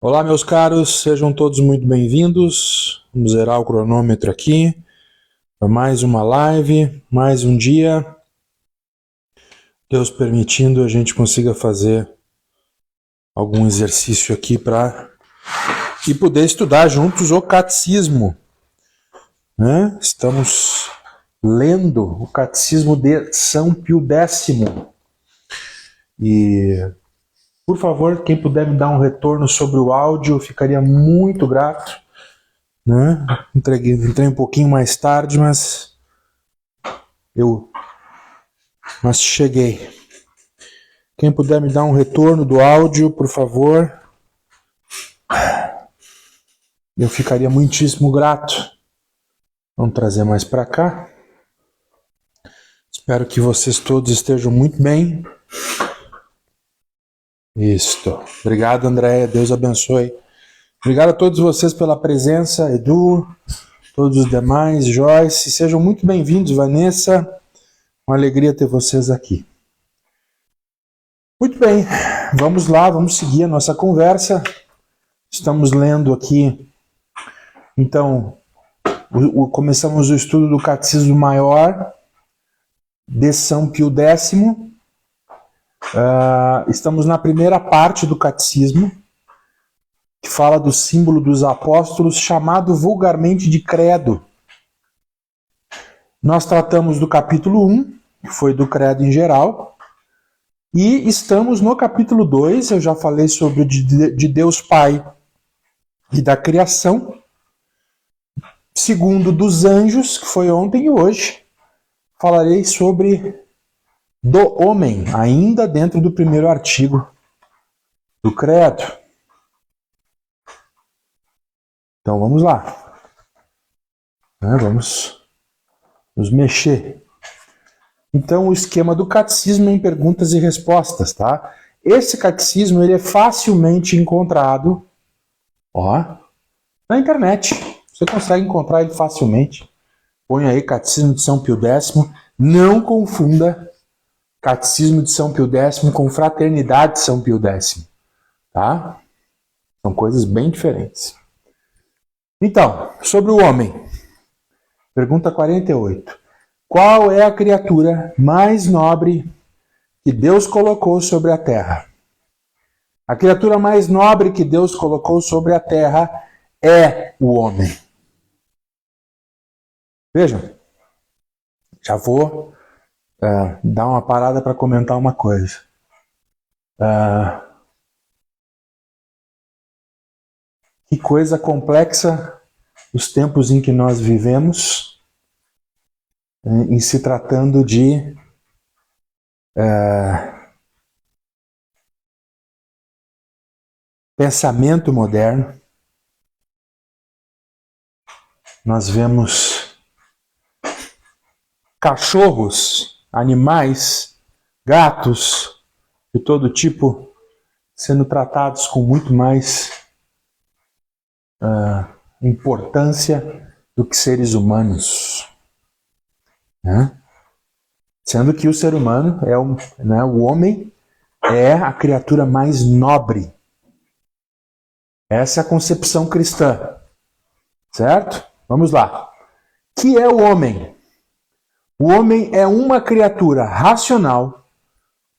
Olá, meus caros, sejam todos muito bem-vindos. Vamos zerar o cronômetro aqui para mais uma live, mais um dia. Deus permitindo, a gente consiga fazer algum exercício aqui para poder estudar juntos o catecismo, né? Estamos lendo o catecismo de São Pio X. E, por favor, quem puder me dar um retorno sobre o áudio, eu ficaria muito grato. Né? Entrei um pouquinho mais tarde, mas cheguei. Quem puder me dar um retorno do áudio, por favor, eu ficaria muitíssimo grato. Vamos trazer mais para cá. Espero que vocês todos estejam muito bem. Isto. Obrigado, Andréia. Deus abençoe. Obrigado a todos vocês pela presença, Edu, todos os demais, Joyce. Sejam muito bem-vindos, Vanessa. Uma alegria ter vocês aqui. Muito bem, vamos lá, vamos seguir a nossa conversa. Estamos lendo aqui, então, começamos o estudo do Catecismo Maior de São Pio X. Estamos na primeira parte do Catecismo, que fala do símbolo dos apóstolos, chamado vulgarmente de credo. Nós tratamos do capítulo 1, que foi do credo em geral, e estamos no capítulo 2, eu já falei sobre o de Deus Pai e da criação, segundo dos anjos, que foi ontem e hoje, falarei sobre do homem, ainda dentro do primeiro artigo do credo. Então vamos lá. Vamos nos mexer. Então o esquema do catecismo é em perguntas e respostas, tá? Esse catecismo ele é facilmente encontrado, na internet. Você consegue encontrar ele facilmente. Põe aí Catecismo de São Pio X. Não confunda Catecismo de São Pio X com Fraternidade de São Pio X, tá? São coisas bem diferentes. Então, sobre o homem. Pergunta 48. Qual é a criatura mais nobre que Deus colocou sobre a terra? A criatura mais nobre que Deus colocou sobre a terra é o homem. Vejam, já vou dar uma parada para comentar uma coisa. Que coisa complexa os tempos em que nós vivemos, em se tratando de pensamento moderno. Nós vemos cachorros, animais, gatos de todo tipo sendo tratados com muito mais importância do que seres humanos, né? Sendo que o ser humano o homem é a criatura mais nobre. Essa é a concepção cristã, certo? Vamos lá. Que é o homem? O homem é uma criatura racional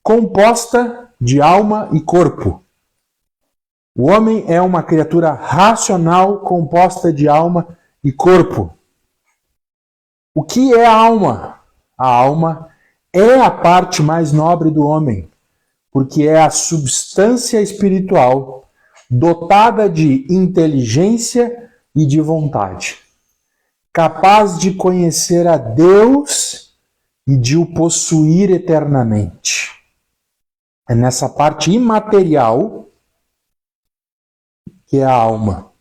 composta de alma e corpo. O homem é uma criatura racional composta de alma e corpo. O que é a alma? A alma é a parte mais nobre do homem, porque é a substância espiritual dotada de inteligência e de vontade, capaz de conhecer a Deus e de o possuir eternamente. É nessa parte imaterial que é a alma.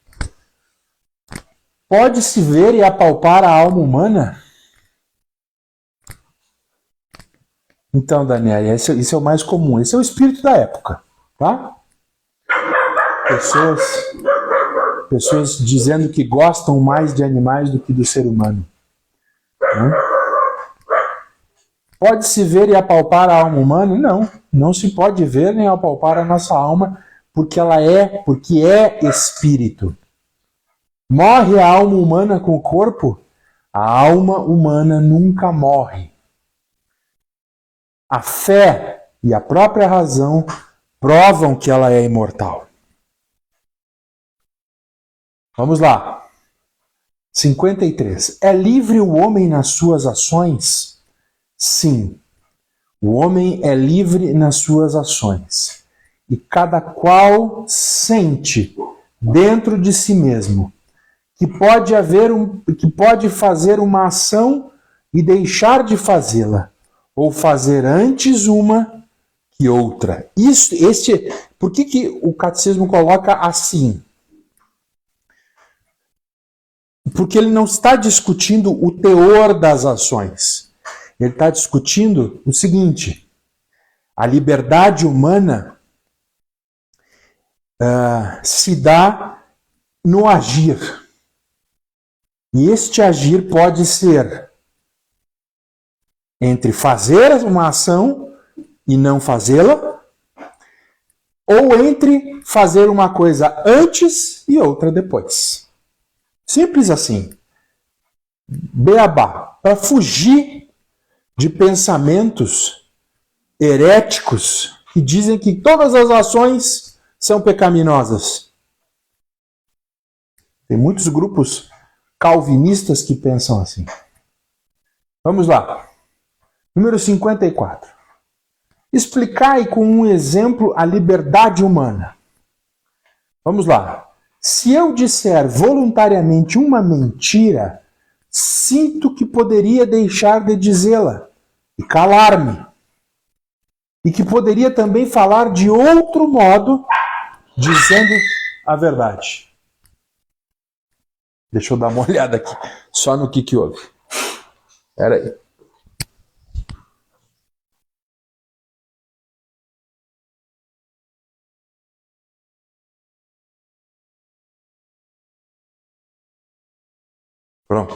Pode-se ver e apalpar a alma humana? Então, Daniela, isso é o mais comum. Esse é o espírito da época, tá? Pessoas dizendo que gostam mais de animais do que do ser humano. Pode-se ver e apalpar a alma humana? Não, não se pode ver nem apalpar a nossa alma, porque é espírito. Morre a alma humana com o corpo? A alma humana nunca morre. A fé e a própria razão provam que ela é imortal. Vamos lá. 53. É livre o homem nas suas ações? Sim. O homem é livre nas suas ações. E cada qual sente dentro de si mesmo que pode fazer uma ação e deixar de fazê-la, ou fazer antes uma que outra. Por que o catecismo coloca assim? Porque ele não está discutindo o teor das ações. Ele está discutindo o seguinte: a liberdade humana se dá no agir. E este agir pode ser entre fazer uma ação e não fazê-la, ou entre fazer uma coisa antes e outra depois. Simples assim. Beabá. Para fugir de pensamentos heréticos que dizem que todas as ações são pecaminosas. Tem muitos grupos calvinistas que pensam assim. Vamos lá. Número 54. Explicai com um exemplo a liberdade humana. Vamos lá. Se eu disser voluntariamente uma mentira, sinto que poderia deixar de dizê-la e calar-me. E que poderia também falar de outro modo, dizendo a verdade. Deixa eu dar uma olhada aqui, só no que houve. Espera aí. Pronto.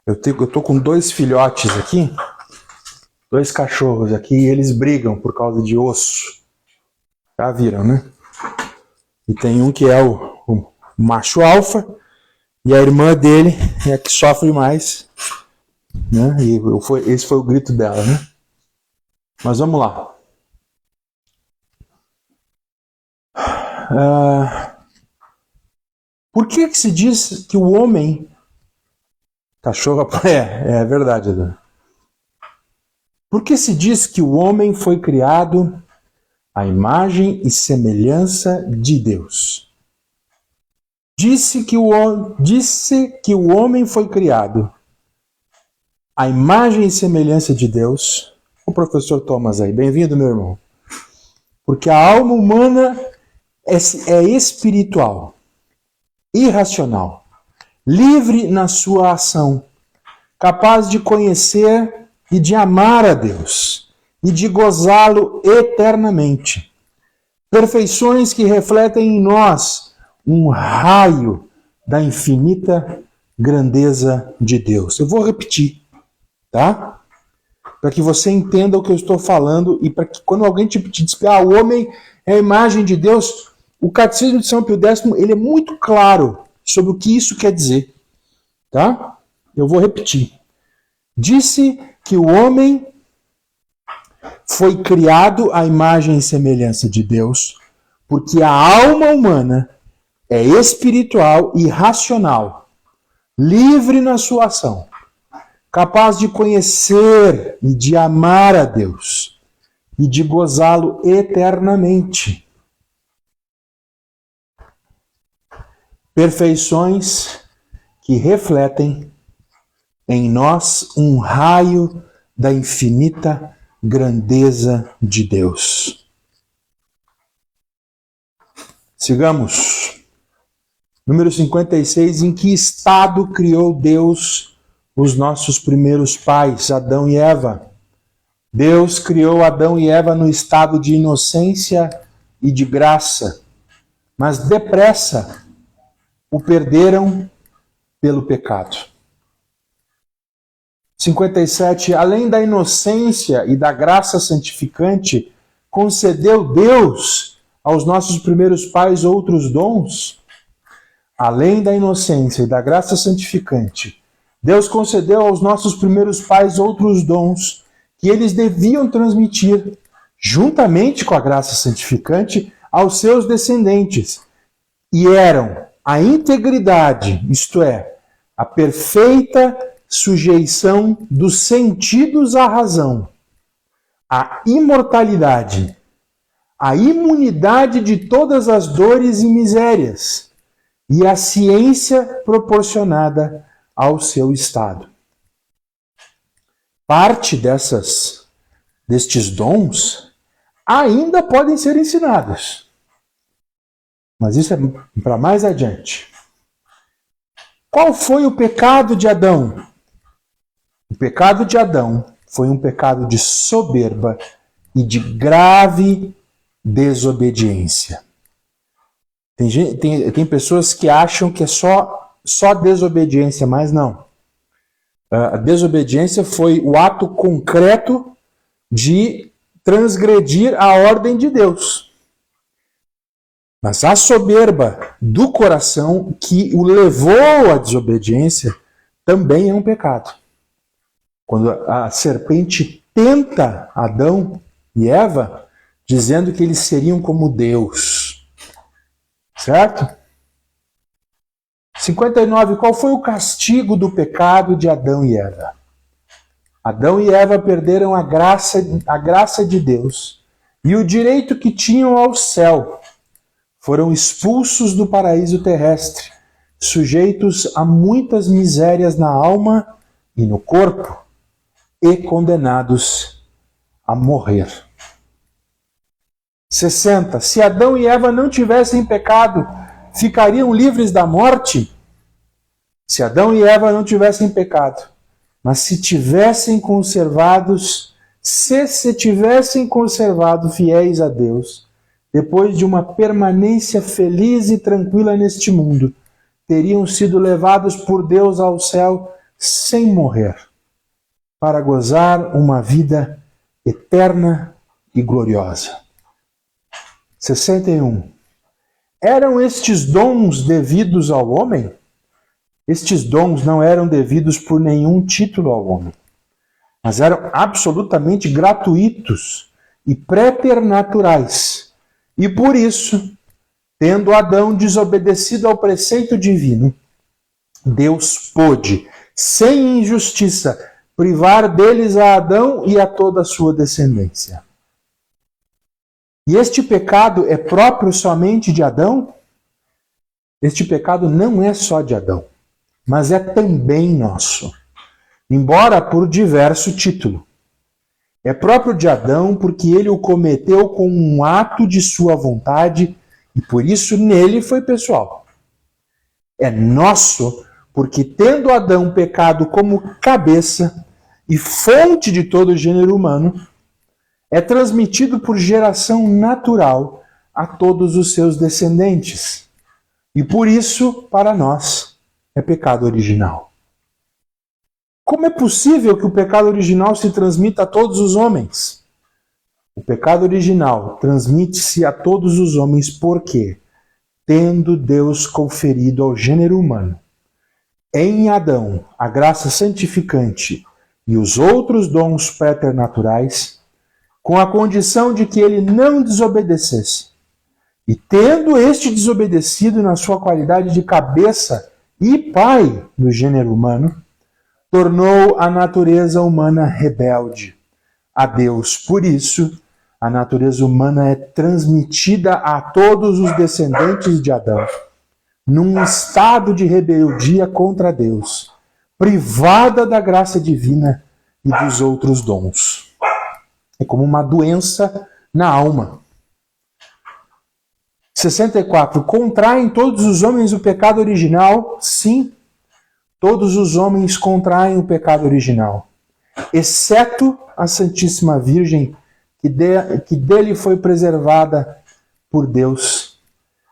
Eu tô com 2 filhotes aqui, 2 cachorros aqui, e eles brigam por causa de osso. Já viram, né? E tem um que é o macho alfa, e a irmã dele é a que sofre mais, né? E esse foi o grito dela, né? Mas vamos lá. Por que se diz que o homem... Cachorro... É verdade, Adão. Por que se diz que o homem foi criado à imagem e semelhança de Deus? Disse que o homem foi criado à imagem e semelhança de Deus. O professor Thomas aí, bem-vindo, meu irmão. Porque a alma humana é espiritual, irracional, livre na sua ação, capaz de conhecer e de amar a Deus e de gozá-lo eternamente. Perfeições que refletem em nós um raio da infinita grandeza de Deus. Eu vou repetir, tá? Para que você entenda o que eu estou falando e para que quando alguém te diz que o homem é a imagem de Deus, o Catecismo de São Pio X ele é muito claro sobre o que isso quer dizer, tá? Eu vou repetir. Disse que o homem foi criado à imagem e semelhança de Deus, porque a alma humana é espiritual e racional, livre na sua ação, capaz de conhecer e de amar a Deus e de gozá-lo eternamente. Perfeições que refletem em nós um raio da infinita grandeza de Deus. Sigamos. Número 56. Em que estado criou Deus os nossos primeiros pais, Adão e Eva? Deus criou Adão e Eva no estado de inocência e de graça, mas depressa o perderam pelo pecado. 57. Além da inocência e da graça santificante, concedeu Deus aos nossos primeiros pais outros dons? Além da inocência e da graça santificante, Deus concedeu aos nossos primeiros pais outros dons que eles deviam transmitir, juntamente com a graça santificante, aos seus descendentes. E eram a integridade, isto é, a perfeita sujeição dos sentidos à razão, a imortalidade, a imunidade de todas as dores e misérias, e a ciência proporcionada ao seu estado. Parte destes dons ainda podem ser ensinados. Mas isso é para mais adiante. Qual foi o pecado de Adão? O pecado de Adão foi um pecado de soberba e de grave desobediência. Tem pessoas que acham que é só desobediência, mas não. A desobediência foi o ato concreto de transgredir a ordem de Deus. Mas a soberba do coração que o levou à desobediência também é um pecado. Quando a serpente tenta Adão e Eva, dizendo que eles seriam como Deus. Certo? 59. Qual foi o castigo do pecado de Adão e Eva? Adão e Eva perderam a graça de Deus e o direito que tinham ao céu. Foram expulsos do paraíso terrestre, sujeitos a muitas misérias na alma e no corpo, e condenados a morrer. 60. Se Adão e Eva não tivessem pecado, ficariam livres da morte? Se Adão e Eva não tivessem pecado, mas se tivessem conservado fiéis a Deus, depois de uma permanência feliz e tranquila neste mundo, teriam sido levados por Deus ao céu sem morrer, para gozar uma vida eterna e gloriosa. 61. Eram estes dons devidos ao homem? Estes dons não eram devidos por nenhum título ao homem, mas eram absolutamente gratuitos e preternaturais. E por isso, tendo Adão desobedecido ao preceito divino, Deus pôde, sem injustiça, privar deles a Adão e a toda a sua descendência. E este pecado é próprio somente de Adão? Este pecado não é só de Adão, mas é também nosso, embora por diverso título. É próprio de Adão porque ele o cometeu com um ato de sua vontade e por isso nele foi pessoal. É nosso porque, tendo Adão pecado como cabeça e fonte de todo o gênero humano, é transmitido por geração natural a todos os seus descendentes. E por isso, para nós, é pecado original. Como é possível que o pecado original se transmita a todos os homens? O pecado original transmite-se a todos os homens porque, tendo Deus conferido ao gênero humano, em Adão, a graça santificante e os outros dons preternaturais, com a condição de que ele não desobedecesse, e tendo este desobedecido na sua qualidade de cabeça e pai do gênero humano, tornou a natureza humana rebelde a Deus. Por isso, a natureza humana é transmitida a todos os descendentes de Adão, num estado de rebeldia contra Deus, privada da graça divina e dos outros dons. É como uma doença na alma. 64. Contraem todos os homens o pecado original? Sim, todos os homens contraem o pecado original, exceto a Santíssima Virgem, que dele foi preservada por Deus,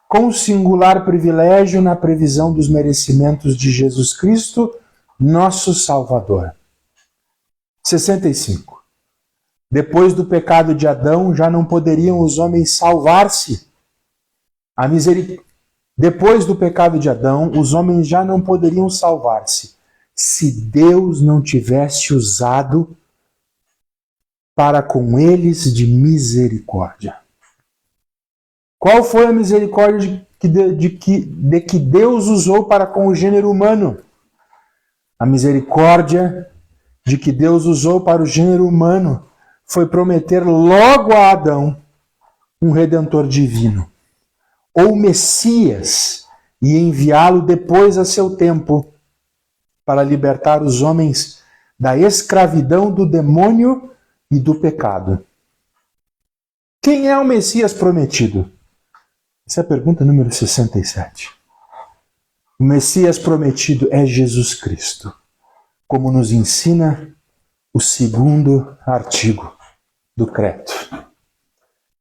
com singular privilégio na previsão dos merecimentos de Jesus Cristo, nosso Salvador. 65. Depois do pecado de Adão, já não poderiam os homens salvar-se, Depois do pecado de Adão, os homens já não poderiam salvar-se se Deus não tivesse usado para com eles de misericórdia. Qual foi a misericórdia de que Deus usou para com o gênero humano? A misericórdia de que Deus usou para o gênero humano foi prometer logo a Adão um Redentor divino, ou Messias, e enviá-lo depois a seu tempo para libertar os homens da escravidão do demônio e do pecado. Quem é o Messias prometido? Essa é a pergunta número 67. O Messias prometido é Jesus Cristo, como nos ensina o segundo artigo do credo.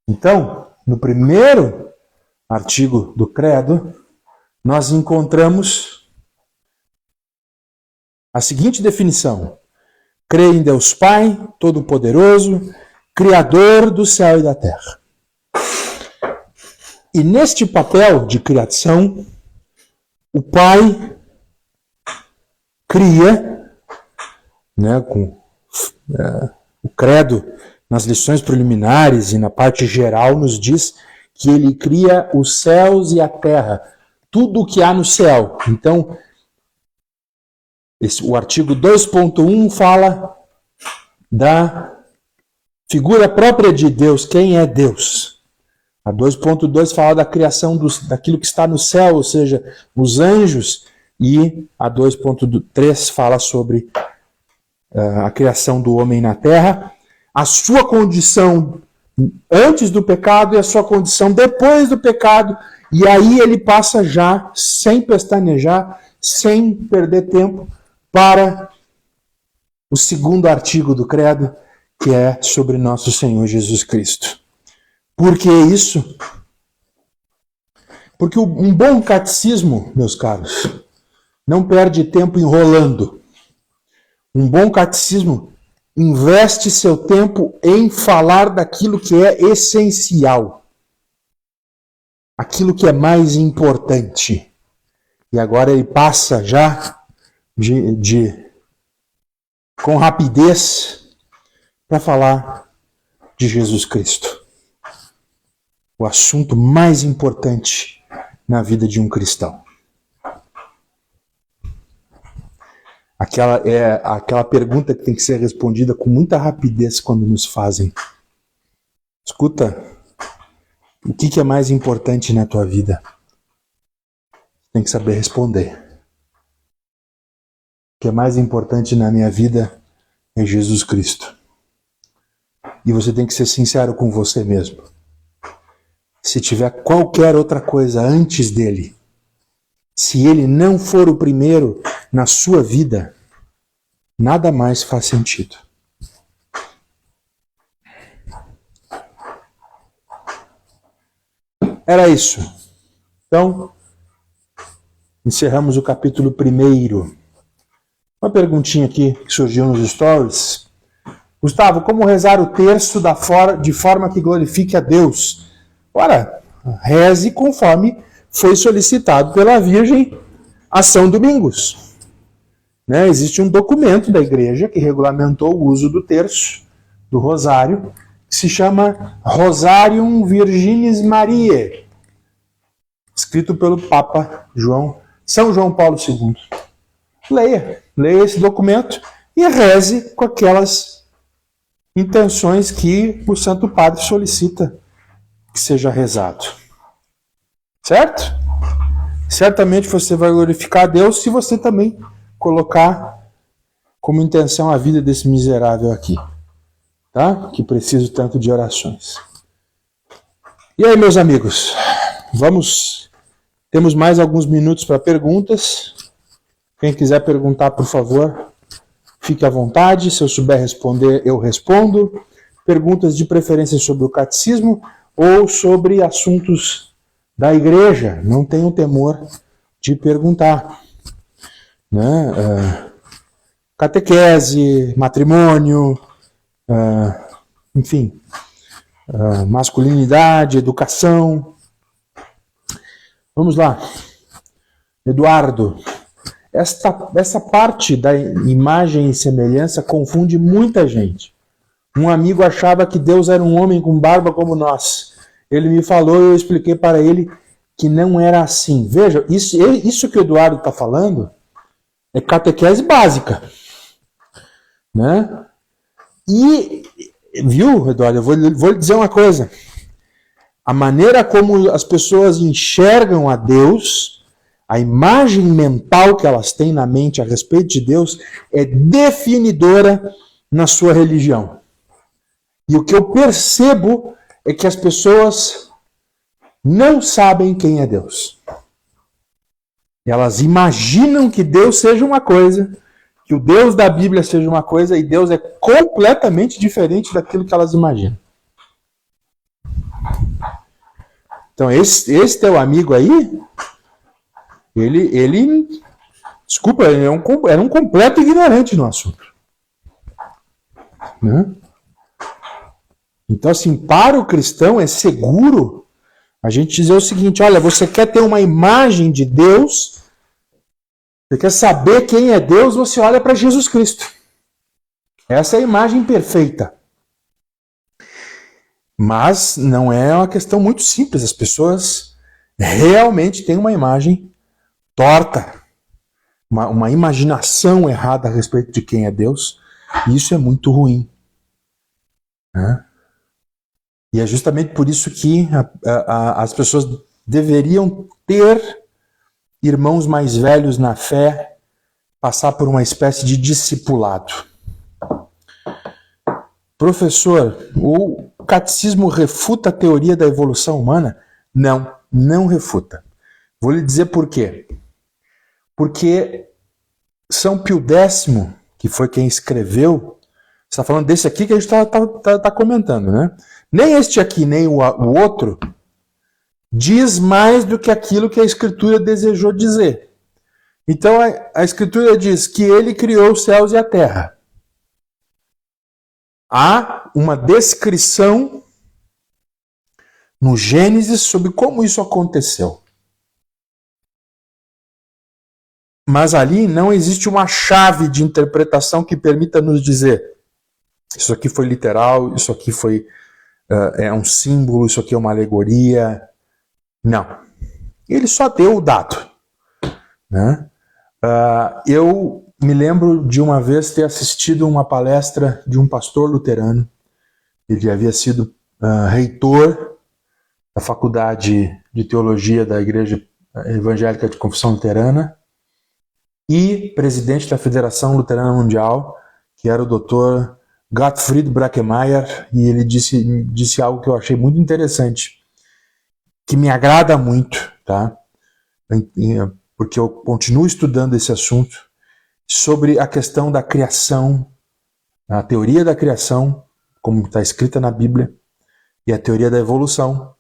Então, no primeiro artigo do credo, nós encontramos a seguinte definição: creio em Deus Pai, Todo-Poderoso, Criador do céu e da terra. E neste papel de criação, o Pai cria, com o credo, nas lições preliminares e na parte geral, nos diz que ele cria os céus e a terra, tudo o que há no céu. Então, o artigo 2.1 fala da figura própria de Deus, quem é Deus. A 2.2 fala da criação daquilo que está no céu, ou seja, os anjos, e a 2.3 fala sobre a criação do homem na terra, a sua condição antes do pecado e a sua condição depois do pecado, e aí ele passa já, sem pestanejar, sem perder tempo, para o segundo artigo do credo, que é sobre nosso Senhor Jesus Cristo. Por que isso? Porque um bom catecismo, meus caros, não perde tempo enrolando. Um bom catecismo investe seu tempo em falar daquilo que é essencial, aquilo que é mais importante. E agora ele passa já com rapidez para falar de Jesus Cristo, o assunto mais importante na vida de um cristão. Aquela pergunta que tem que ser respondida com muita rapidez quando nos fazem. Escuta, o que é mais importante na tua vida? Tem que saber responder. O que é mais importante na minha vida é Jesus Cristo. E você tem que ser sincero com você mesmo. Se tiver qualquer outra coisa antes dele, se ele não for o primeiro na sua vida, nada mais faz sentido. Era isso. Então, encerramos o capítulo 1. Uma perguntinha aqui que surgiu nos stories. Gustavo, como rezar o terço de forma que glorifique a Deus? Ora, reze conforme foi solicitado pela Virgem a São Domingos. Existe um documento da igreja que regulamentou o uso do terço, do rosário, que se chama Rosarium Virginis Mariae, escrito pelo Papa São João Paulo II. Leia esse documento e reze com aquelas intenções que o Santo Padre solicita que seja rezado. Certo? Certamente você vai glorificar a Deus se você também colocar como intenção a vida desse miserável aqui, tá? Que preciso tanto de orações. E aí, meus amigos, temos mais alguns minutos para perguntas. Quem quiser perguntar, por favor, fique à vontade. Se eu souber responder, eu respondo. Perguntas de preferência sobre o catecismo ou sobre assuntos da igreja. Não tenham temor de perguntar. Catequese, matrimônio, enfim, masculinidade, educação, Vamos lá. Eduardo, essa parte da imagem e semelhança confunde muita gente. Um amigo achava que Deus era um homem com barba como nós. Ele me falou e eu expliquei para ele que não era assim. Veja, isso que o Eduardo está falando é catequese básica. Né? E, viu, Eduardo, eu vou lhe dizer uma coisa. A maneira como as pessoas enxergam a Deus, a imagem mental que elas têm na mente a respeito de Deus, é definidora na sua religião. E o que eu percebo é que as pessoas não sabem quem é Deus. Elas imaginam que Deus seja uma coisa, que o Deus da Bíblia seja uma coisa, e Deus é completamente diferente daquilo que elas imaginam. Então, esse teu amigo aí, desculpa, ele era um completo ignorante no assunto. Né? Então, assim, para o cristão é seguro a gente dizer o seguinte: olha, você quer ter uma imagem de Deus, você quer saber quem é Deus, você olha para Jesus Cristo. Essa é a imagem perfeita. Mas não é uma questão muito simples. As pessoas realmente têm uma imagem torta, uma imaginação errada a respeito de quem é Deus, e isso é muito ruim. Né? E é justamente por isso que as pessoas deveriam ter irmãos mais velhos na fé, passar por uma espécie de discipulado. Professor, o catecismo refuta a teoria da evolução humana? Não refuta. Vou lhe dizer por quê. Porque São Pio X, que foi quem escreveu, você está falando desse aqui que a gente está comentando, né? Nem este aqui, nem o outro, diz mais do que aquilo que a Escritura desejou dizer. Então a Escritura diz que ele criou os céus e a terra. Há uma descrição no Gênesis sobre como isso aconteceu. Mas ali não existe uma chave de interpretação que permita nos dizer: isso aqui foi literal, isso aqui foi é um símbolo, isso aqui é uma alegoria. Não. Ele só deu o dado. Né? Eu me lembro de uma vez ter assistido uma palestra de um pastor luterano. Ele havia sido reitor da Faculdade de Teologia da Igreja Evangélica de Confissão Luterana e presidente da Federação Luterana Mundial, que era o Dr. Gottfried Brackemeyer, e ele disse algo que eu achei muito interessante, que me agrada muito, tá? Porque eu continuo estudando esse assunto, sobre a questão da criação, a teoria da criação, como está escrita na Bíblia, e a teoria da evolução.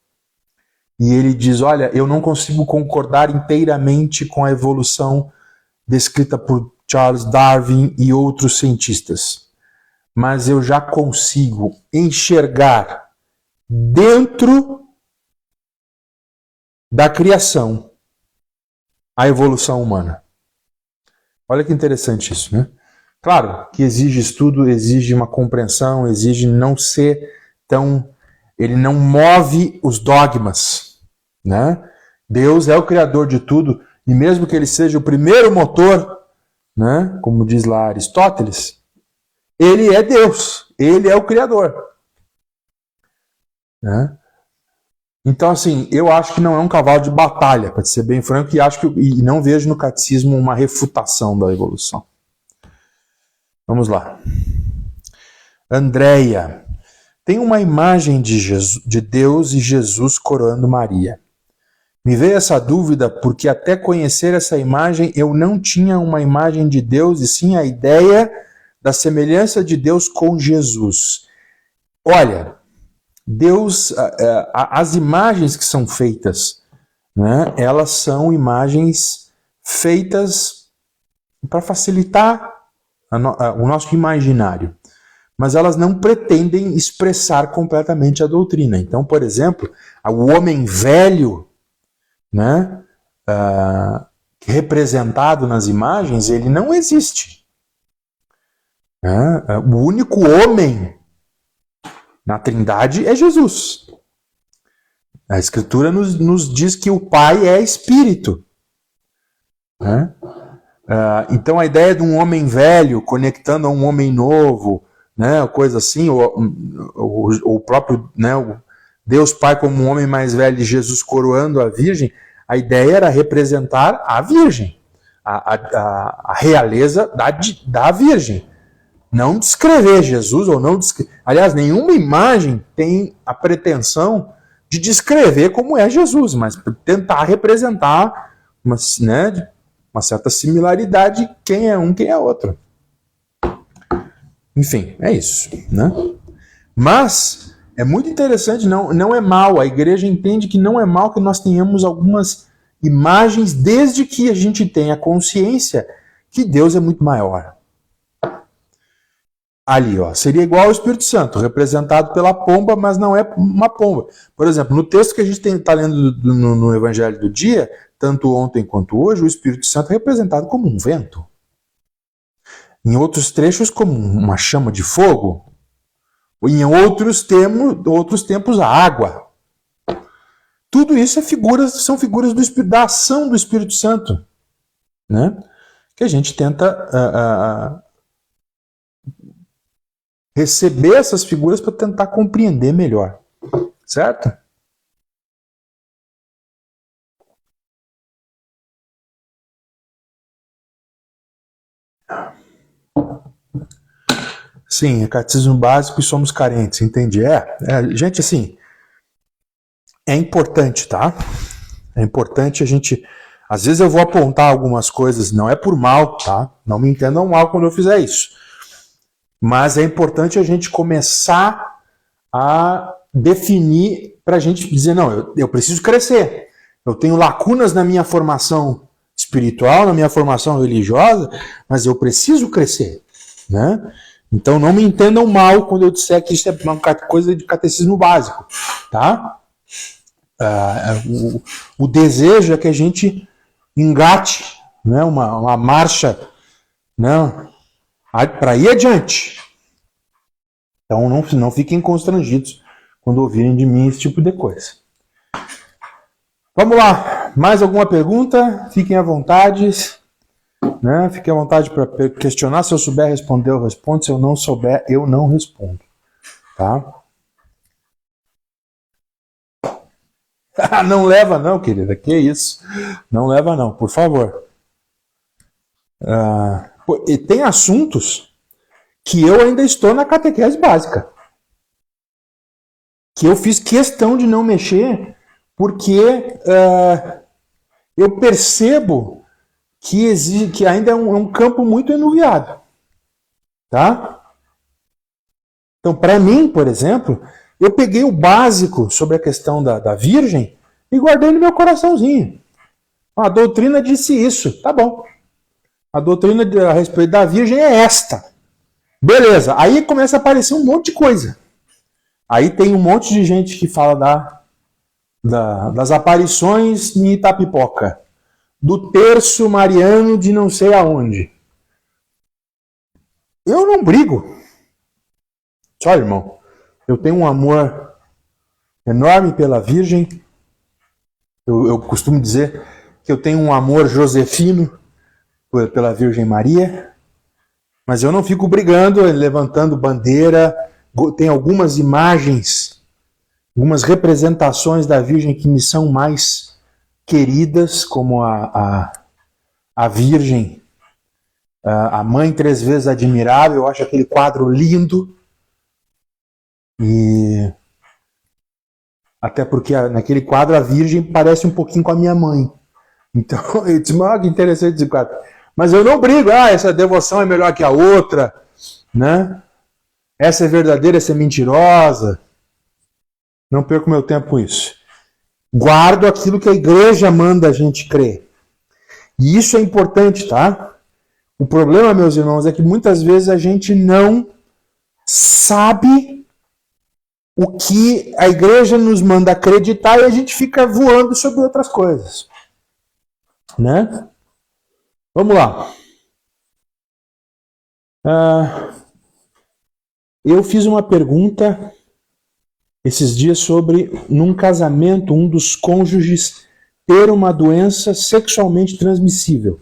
E ele diz: olha, eu não consigo concordar inteiramente com a evolução descrita por Charles Darwin e outros cientistas, mas eu já consigo enxergar dentro da criação a evolução humana. Olha que interessante isso, né? Claro que exige estudo, exige uma compreensão, exige não ser tão... Ele não move os dogmas, né? Deus é o criador de tudo, e mesmo que ele seja o primeiro motor, né? Como diz lá Aristóteles, ele é Deus, ele é o criador. Né? Então, assim, eu acho que não é um cavalo de batalha, para ser bem franco, e não vejo no catecismo uma refutação da evolução. Vamos lá. Andréia. Tem uma imagem de Deus e Jesus coroando Maria. Me veio essa dúvida porque até conhecer essa imagem eu não tinha uma imagem de Deus e sim a ideia da semelhança de Deus com Jesus. Olha, Deus, as imagens que são feitas, né, elas são imagens feitas para facilitar o nosso imaginário, mas elas não pretendem expressar completamente a doutrina. Então, por exemplo, o homem velho, né, representado nas imagens, ele não existe. O único homem na Trindade é Jesus. A Escritura nos diz que o Pai é Espírito. Então a ideia de um homem velho conectando a um homem novo, né, coisa assim, o próprio, né, o Deus Pai como um homem mais velho e Jesus coroando a Virgem, a ideia era representar a Virgem, a realeza da Virgem. Não descrever Jesus, ou não aliás, nenhuma imagem tem a pretensão de descrever como é Jesus, mas tentar representar uma certa similaridade, quem é um, quem é outro. Enfim, é isso, né? Mas é muito interessante, não é mal, a igreja entende que não é mal que nós tenhamos algumas imagens, desde que a gente tenha consciência que Deus é muito maior. Ali, ó, seria igual ao Espírito Santo, representado pela pomba, mas não é uma pomba. Por exemplo, no texto que a gente está lendo no Evangelho do dia, tanto ontem quanto hoje, o Espírito Santo é representado como um vento. Em outros trechos, como uma chama de fogo. Ou em outros tempos, a água. Tudo isso são figuras da ação do Espírito Santo, né? Que a gente tenta receber essas figuras para tentar compreender melhor. Certo? Sim, é catecismo básico e somos carentes, entendi. Gente, assim, é importante, tá? É importante a gente... Às vezes eu vou apontar algumas coisas, não é por mal, tá? Não me entendam mal quando eu fizer isso. Mas é importante a gente começar a definir, para a gente dizer, não, eu preciso crescer. Eu tenho lacunas na minha formação espiritual, na minha formação religiosa, mas eu preciso crescer, né? Então não me entendam mal quando eu disser que isso é uma coisa de catecismo básico, tá? O desejo é que a gente engate, né, uma marcha, né, para ir adiante. Então não fiquem constrangidos quando ouvirem de mim esse tipo de coisa. Vamos lá, mais alguma pergunta? Fiquem à vontade, né? Fiquem à vontade para questionar. Se eu souber responder, eu respondo. Se eu não souber, eu não respondo. Tá? Não leva não, querida. Que isso? Não leva não, por favor. E tem assuntos que eu ainda estou na catequese básica. Que eu fiz questão de não mexer, porque eu percebo que ainda é um campo muito enuviado. Tá? Então, para mim, por exemplo, eu peguei o básico sobre a questão da Virgem e guardei no meu coraçãozinho. A doutrina disse isso, tá bom. A doutrina a respeito da Virgem é esta. Beleza, aí começa a aparecer um monte de coisa. Aí tem um monte de gente que fala das aparições em Itapipoca, do terço mariano de não sei aonde. Eu não brigo. Só, irmão, eu tenho um amor enorme pela Virgem. Eu costumo dizer que eu tenho um amor josefino pela Virgem Maria, mas eu não fico brigando, levantando bandeira. Tem algumas imagens, algumas representações da Virgem que me são mais queridas, como a Virgem, a Mãe Três Vezes Admirável. Eu acho aquele quadro lindo. E até porque naquele quadro a Virgem parece um pouquinho com a minha mãe. Então, eu disse, que interessante esse quadro. Mas eu não brigo, essa devoção é melhor que a outra, né? Essa é verdadeira, essa é mentirosa. Não perco meu tempo com isso. Guardo aquilo que a igreja manda a gente crer. E isso é importante, tá? O problema, meus irmãos, é que muitas vezes a gente não sabe o que a igreja nos manda acreditar e a gente fica voando sobre outras coisas. Né? Vamos lá. Eu fiz uma pergunta esses dias sobre, num casamento, um dos cônjuges ter uma doença sexualmente transmissível.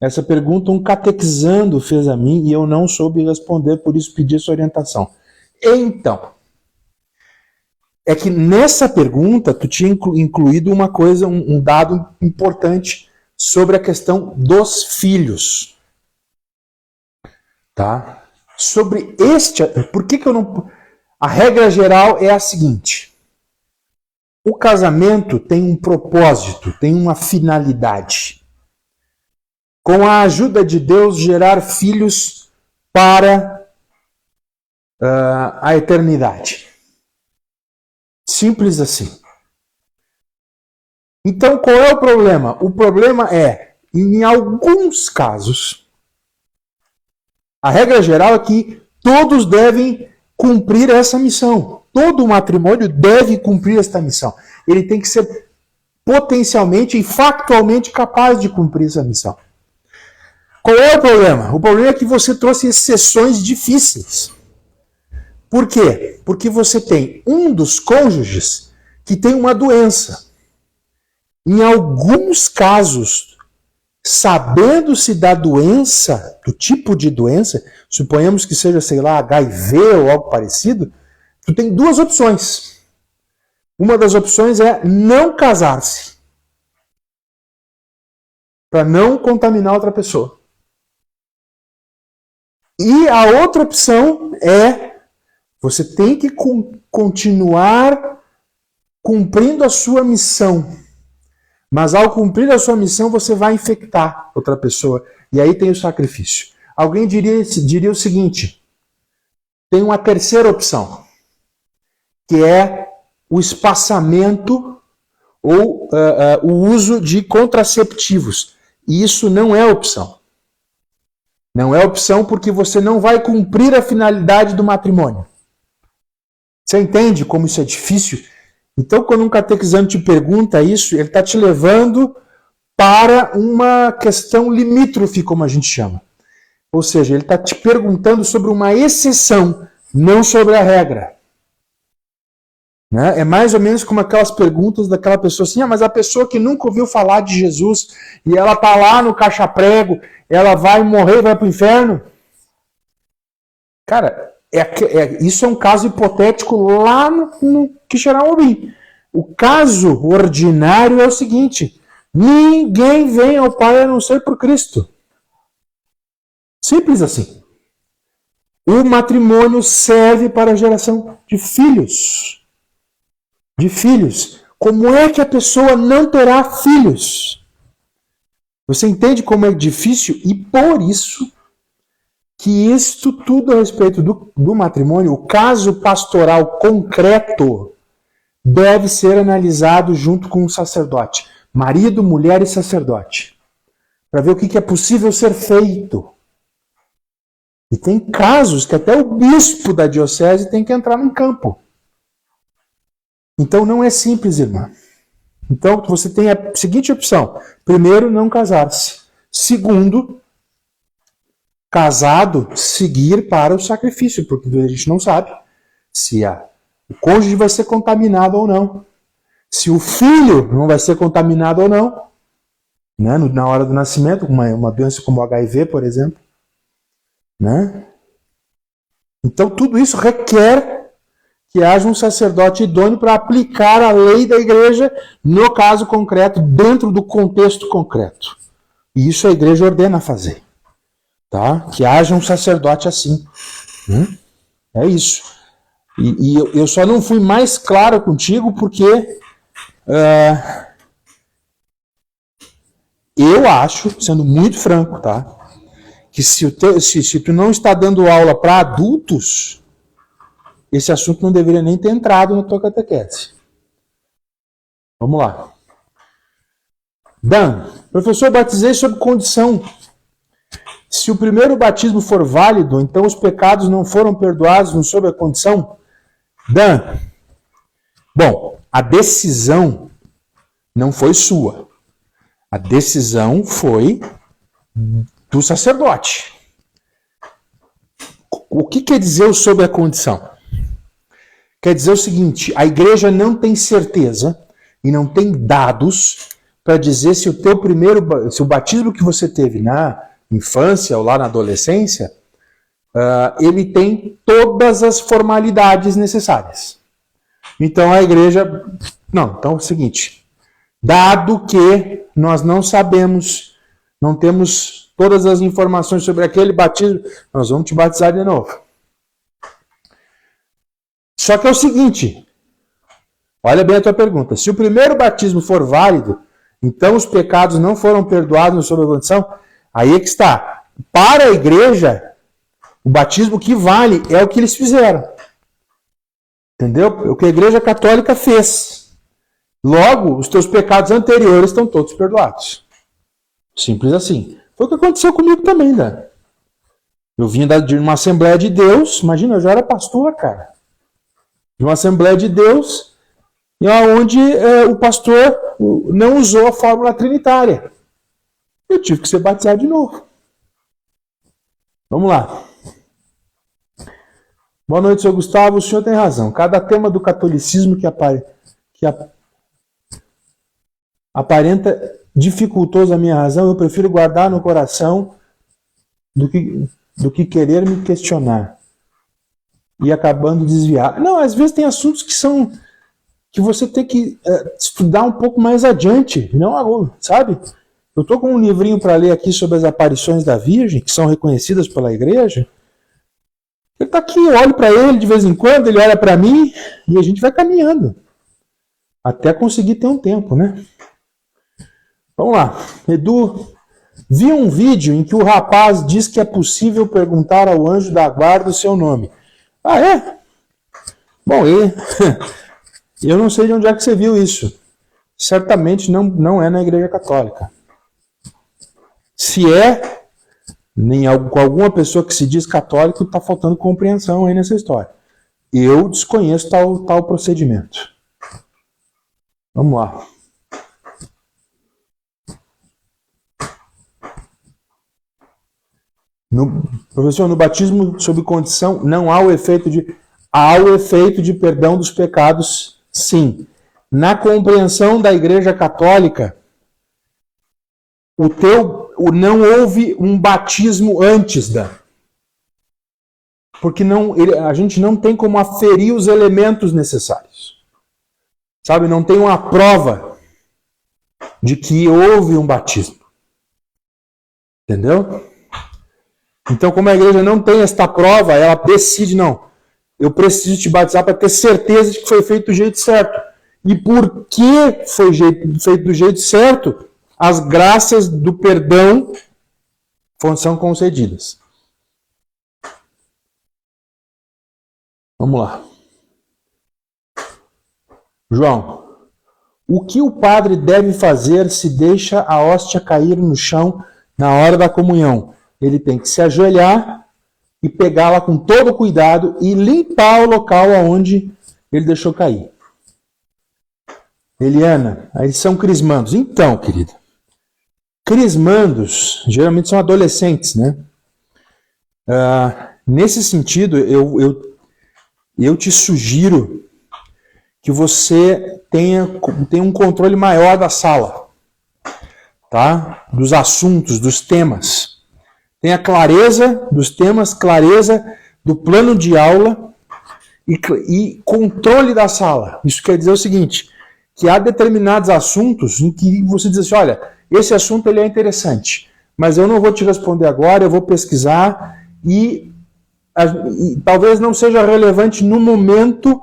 Essa pergunta um catequizando fez a mim e eu não soube responder, por isso pedi essa orientação. Então, é que nessa pergunta tu tinha incluído uma coisa, um dado importante sobre a questão dos filhos. Tá? Sobre este... Por que eu não... A regra geral é a seguinte. O casamento tem um propósito, tem uma finalidade. Com a ajuda de Deus, gerar filhos para a eternidade. Simples assim. Então, qual é o problema? O problema é, em alguns casos, a regra geral é que todos devem cumprir essa missão. Todo matrimônio deve cumprir esta missão. Ele tem que ser potencialmente e factualmente capaz de cumprir essa missão. Qual é o problema? O problema é que você trouxe exceções difíceis. Por quê? Porque você tem um dos cônjuges que tem uma doença. Em alguns casos, sabendo-se da doença, do tipo de doença, suponhamos que seja, sei lá, HIV ou algo parecido, tu tem duas opções. Uma das opções é não casar-se, para não contaminar outra pessoa. E a outra opção é você tem que continuar cumprindo a sua missão. Mas ao cumprir a sua missão, você vai infectar outra pessoa. E aí tem o sacrifício. Alguém diria o seguinte, tem uma terceira opção, que é o espaçamento ou o uso de contraceptivos. E isso não é opção. Não é opção porque você não vai cumprir a finalidade do matrimônio. Você entende como isso é difícil? Então, quando um catequizando te pergunta isso, ele está te levando para uma questão limítrofe, como a gente chama. Ou seja, ele está te perguntando sobre uma exceção, não sobre a regra. Né? É mais ou menos como aquelas perguntas daquela pessoa assim, mas a pessoa que nunca ouviu falar de Jesus e ela está lá no caixa-prego, ela vai morrer e vai para o inferno? Cara, isso é um caso hipotético lá no Quixeramobim. O caso ordinário é o seguinte, ninguém vem ao Pai a não ser por Cristo. Simples assim. O matrimônio serve para a geração de filhos. De filhos. Como é que a pessoa não terá filhos? Você entende como é difícil? E por isso que isto tudo a respeito do matrimônio, o caso pastoral concreto, deve ser analisado junto com o sacerdote. Marido, mulher e sacerdote. Para ver o que é possível ser feito. E tem casos que até o bispo da diocese tem que entrar no campo. Então não é simples, irmã. Então você tem a seguinte opção. Primeiro, não casar-se. Segundo, casado, seguir para o sacrifício, porque a gente não sabe se o cônjuge vai ser contaminado ou não. Se o filho não vai ser contaminado ou não. Né? Na hora do nascimento, uma doença como o HIV, por exemplo. Né? Então tudo isso requer que haja um sacerdote idôneo para aplicar a lei da igreja no caso concreto, dentro do contexto concreto. E isso a igreja ordena fazer. Tá? Que haja um sacerdote assim. É isso. E eu só não fui mais claro contigo porque eu acho, sendo muito franco, tá? Que se tu não está dando aula para adultos, esse assunto não deveria nem ter entrado na tua catequese. Vamos lá. Dan, professor, batizei sob condição. Se o primeiro batismo for válido, então os pecados não foram perdoados sob a condição? Dan, bom, a decisão não foi sua. A decisão foi do sacerdote. O que quer dizer sobre a condição? Quer dizer o seguinte, a igreja não tem certeza e não tem dados para dizer se se o batismo que você teve na infância ou lá na adolescência, ele tem todas as formalidades necessárias. Então a igreja... Não, então é o seguinte, dado que nós não sabemos, não temos todas as informações sobre aquele batismo, nós vamos te batizar de novo. Só que é o seguinte, olha bem a tua pergunta, se o primeiro batismo for válido, então os pecados não foram perdoados sob a condição, aí é que está. Para a igreja, o batismo que vale é o que eles fizeram. Entendeu? O que a igreja católica fez. Logo, os teus pecados anteriores estão todos perdoados. Simples assim. Foi o que aconteceu comigo também, né? Eu vim de uma Assembleia de Deus, imagina, eu já era pastor, cara. De uma Assembleia de Deus, onde o pastor não usou a fórmula trinitária. Eu tive que ser batizado de novo. Vamos lá. Boa noite, senhor Gustavo. O senhor tem razão. Cada tema do catolicismo que aparenta dificultoso a minha razão, eu prefiro guardar no coração do que querer me questionar e acabando desviar. Não, às vezes tem assuntos que você tem que estudar um pouco mais adiante, não, sabe? Eu estou com um livrinho para ler aqui sobre as aparições da Virgem, que são reconhecidas pela igreja. Ele está aqui, eu olho para ele de vez em quando, ele olha para mim e a gente vai caminhando. Até conseguir ter um tempo, né? Vamos lá. Edu, vi um vídeo em que o rapaz diz que é possível perguntar ao anjo da guarda o seu nome. Ah, é? Bom, eu não sei de onde é que você viu isso. Certamente não é na Igreja Católica. Se é com alguma pessoa que se diz católico, está faltando compreensão aí nessa história. Eu desconheço tal procedimento. Vamos lá. Professor, no batismo sob condição não há o efeito de... Há o efeito de perdão dos pecados, sim. Na compreensão da Igreja Católica, não houve um batismo antes porque a gente não tem como aferir os elementos necessários. Sabe, não tem uma prova de que houve um batismo. Entendeu? Então, como a igreja não tem esta prova, ela decide, não, eu preciso te batizar para ter certeza de que foi feito do jeito certo. E por que foi feito do jeito certo, as graças do perdão são concedidas. Vamos lá. João, o que o padre deve fazer se deixa a hóstia cair no chão na hora da comunhão? Ele tem que se ajoelhar e pegá-la com todo cuidado e limpar o local onde ele deixou cair. Eliana, aí são crismandos. Então, querida, crismandos geralmente são adolescentes, né? Nesse sentido, eu te sugiro que você tenha um controle maior da sala, tá? Dos assuntos, dos temas. Tenha clareza dos temas, clareza do plano de aula e controle da sala. Isso quer dizer o seguinte, que há determinados assuntos em que você diz assim, olha, esse assunto ele é interessante, mas eu não vou te responder agora, eu vou pesquisar e talvez não seja relevante no momento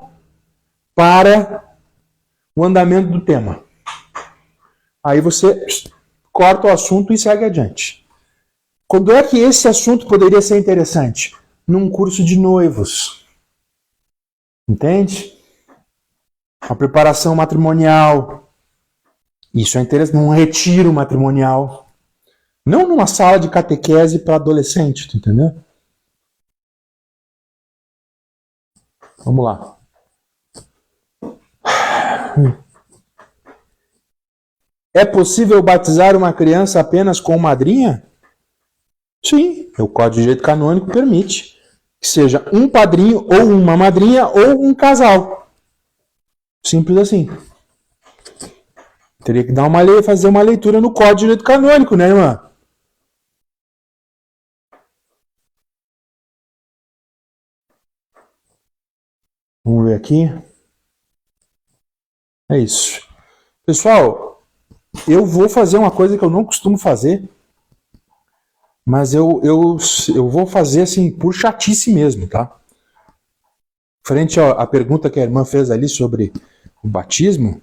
para o andamento do tema. Aí você corta o assunto e segue adiante. Quando é que esse assunto poderia ser interessante? Num curso de noivos. Entende? A preparação matrimonial. Isso é interessante. Num retiro matrimonial. Não numa sala de catequese para adolescente, tu entendeu? Vamos lá. É possível batizar uma criança apenas com madrinha? Sim, o Código de Direito Canônico permite que seja um padrinho ou uma madrinha ou um casal. Simples assim. Teria que fazer uma leitura no Código de Direito Canônico, né, irmã? Vamos ver aqui. É isso. Pessoal, eu vou fazer uma coisa que eu não costumo fazer, mas eu vou fazer assim, por chatice mesmo, tá? Frente à pergunta que a irmã fez ali sobre o batismo,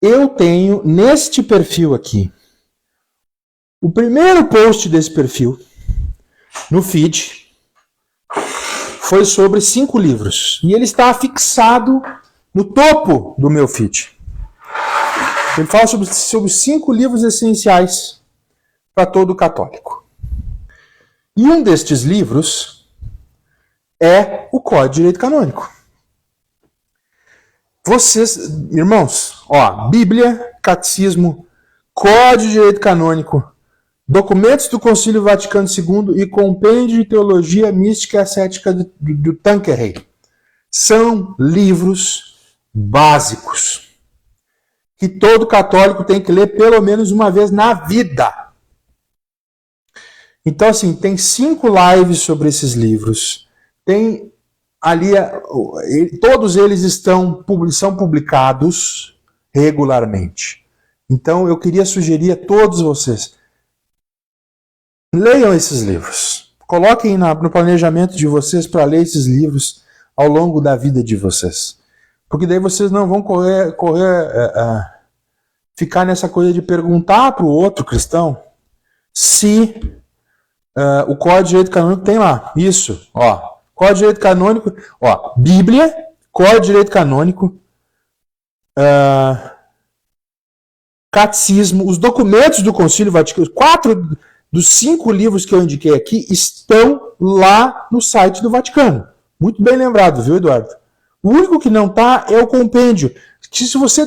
eu tenho neste perfil aqui, o primeiro post desse perfil, no feed, foi sobre 5 livros. E ele está fixado no topo do meu feed. Ele fala sobre 5 livros essenciais para todo católico. E um destes livros é o Código de Direito Canônico. Vocês, irmãos, ó, Bíblia, Catecismo, Código de Direito Canônico, Documentos do Concílio Vaticano II e Compêndio de Teologia Mística e Ascética do Tanqueray. São livros básicos que todo católico tem que ler pelo menos uma vez na vida. Então, assim, tem 5 lives sobre esses livros. Tem ali, todos eles são publicados regularmente. Então, eu queria sugerir a todos vocês, leiam esses livros. Coloquem no planejamento de vocês para ler esses livros ao longo da vida de vocês. Porque daí vocês não vão ficar nessa coisa de perguntar para o outro cristão se o Código de Direito Canônico tem lá. Isso, ó. Código de Direito Canônico, ó. Bíblia, Código de Direito Canônico, Catecismo, os documentos do Concílio Vaticano, 4 dos 5 livros que eu indiquei aqui estão lá no site do Vaticano. Muito bem lembrado, viu, Eduardo? O único que não está é o compêndio. Que se você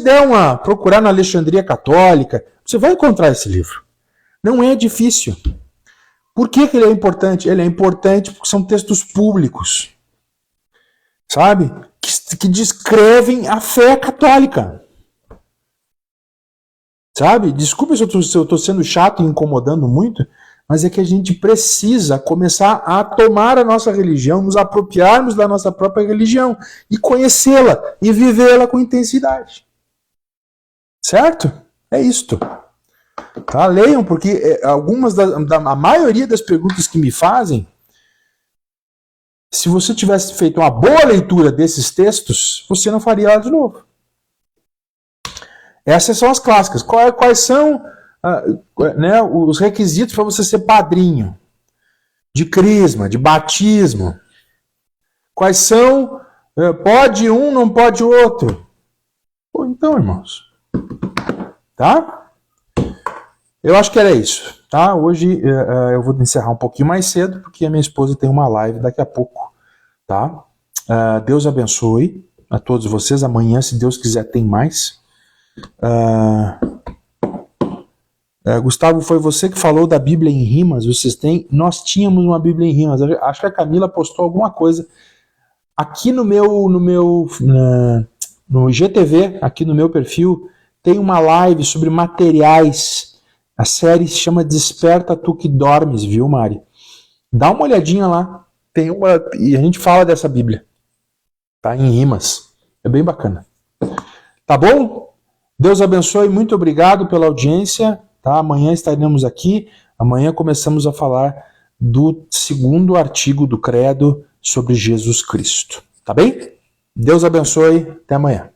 procurar na Alexandria Católica, você vai encontrar esse livro. Não é difícil. Por que ele é importante? Ele é importante porque são textos públicos, sabe? Que descrevem a fé católica. Sabe? Desculpe se eu estou sendo chato e incomodando muito, mas é que a gente precisa começar a tomar a nossa religião, nos apropriarmos da nossa própria religião e conhecê-la e vivê-la com intensidade. Certo? É isto. Tá? Leiam, porque a maioria das perguntas que me fazem, se você tivesse feito uma boa leitura desses textos, você não faria ela de novo. Essas são as clássicas. Quais são os requisitos para você ser padrinho? De crisma, de batismo. Quais são? Pode um, não pode outro. Pô, então, irmãos. Tá? Eu acho que era isso. Tá? Hoje eu vou encerrar um pouquinho mais cedo, porque a minha esposa tem uma live daqui a pouco. Tá? Deus abençoe a todos vocês. Amanhã, se Deus quiser, tem mais. Gustavo, foi você que falou da Bíblia em rimas. Vocês têm? Nós tínhamos uma Bíblia em rimas. Acho que a Camila postou alguma coisa aqui no IGTV, aqui no meu perfil, tem uma live sobre materiais. A série se chama Desperta Tu Que Dormes, viu, Mari? Dá uma olhadinha lá. E a gente fala dessa Bíblia, tá? Em rimas. É bem bacana. Tá bom? Deus abençoe, muito obrigado pela audiência. Tá? Amanhã estaremos aqui. Amanhã começamos a falar do 2º artigo do Credo sobre Jesus Cristo. Tá bem? Deus abençoe. Até amanhã.